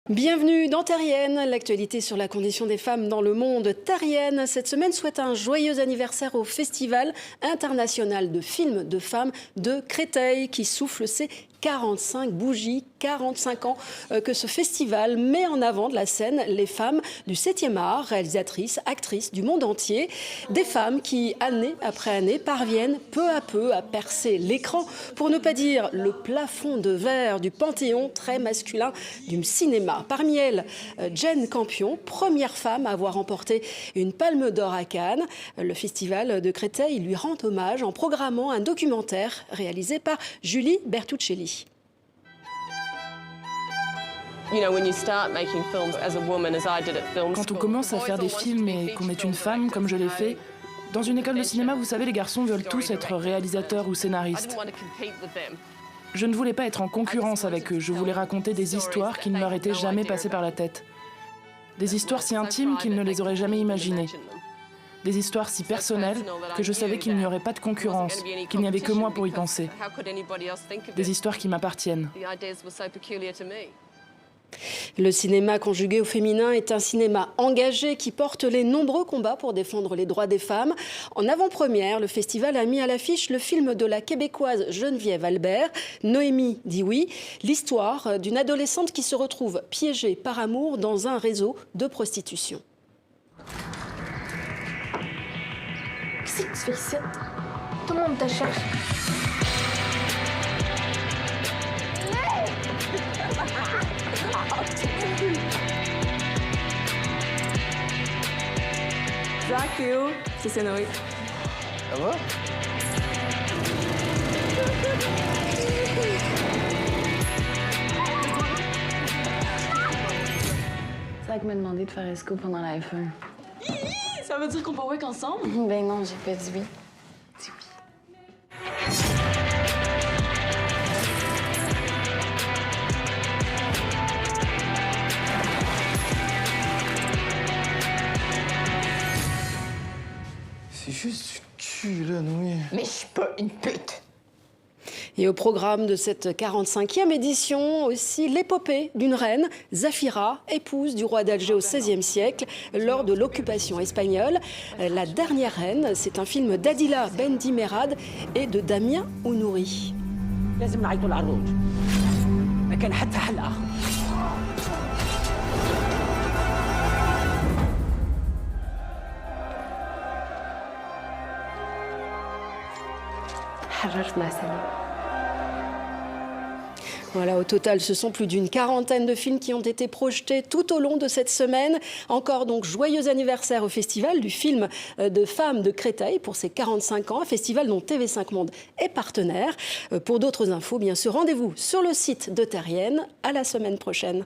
Bienvenue dans Terrienne, l'actualité sur la condition des femmes dans le monde. Terrienne, cette semaine, souhaite un joyeux anniversaire au Festival international de films de femmes de Créteil qui souffle ses 45 bougies, 45 ans que ce festival met en avant de la scène les femmes du 7e art, réalisatrices, actrices du monde entier. Des femmes qui, année après année, parviennent peu à peu à percer l'écran, pour ne pas dire le plafond de verre du panthéon très masculin du cinéma. Parmi elles, Jane Campion, première femme à avoir remporté une palme d'or à Cannes. Le festival de Créteil lui rend hommage en programmant un documentaire réalisé par Julie Bertuccelli. Quand on commence à faire des films et qu'on est une femme, comme je l'ai fait, dans une école de cinéma, vous savez, les garçons veulent tous être réalisateurs ou scénaristes. Je ne voulais pas être en concurrence avec eux, je voulais raconter des histoires qui ne leur étaient jamais passées par la tête. Des histoires si intimes qu'ils ne les auraient jamais imaginées. Des histoires si personnelles que je savais qu'il n'y aurait pas de concurrence, qu'il n'y avait que moi pour y penser. Des histoires qui m'appartiennent. Le cinéma conjugué au féminin est un cinéma engagé qui porte les nombreux combats pour défendre les droits des femmes. En avant-première, le festival a mis à l'affiche le film de la québécoise Geneviève Albert, Noémie dit oui, l'histoire d'une adolescente qui se retrouve piégée par amour dans un réseau de prostitution. Qu'est-ce que tu fais ici? Tout le monde te cherche. Zach, Théo, c'est Noé. Ça va? Zach m'a demandé de faire esco pendant la F1. Ça veut dire qu'on peut work ensemble? Ben non, j'ai pas dit oui. Dis oui. C'est juste du cul, là, Noé. Mais je suis pas une pute! Et au programme de cette 45e édition, aussi l'épopée d'une reine, Zafira, épouse du roi d'Alger au XVIe siècle, lors de l'occupation espagnole. La dernière reine, c'est un film d'Adila Bendimerad et de Damien Ounouri. Voilà, au total, ce sont plus d'une quarantaine de films qui ont été projetés tout au long de cette semaine. Encore donc, joyeux anniversaire au festival du film de femmes de Créteil pour ses 45 ans, un festival dont TV5 Monde est partenaire. Pour d'autres infos, bien sûr, rendez-vous sur le site de Terrienne. À la semaine prochaine.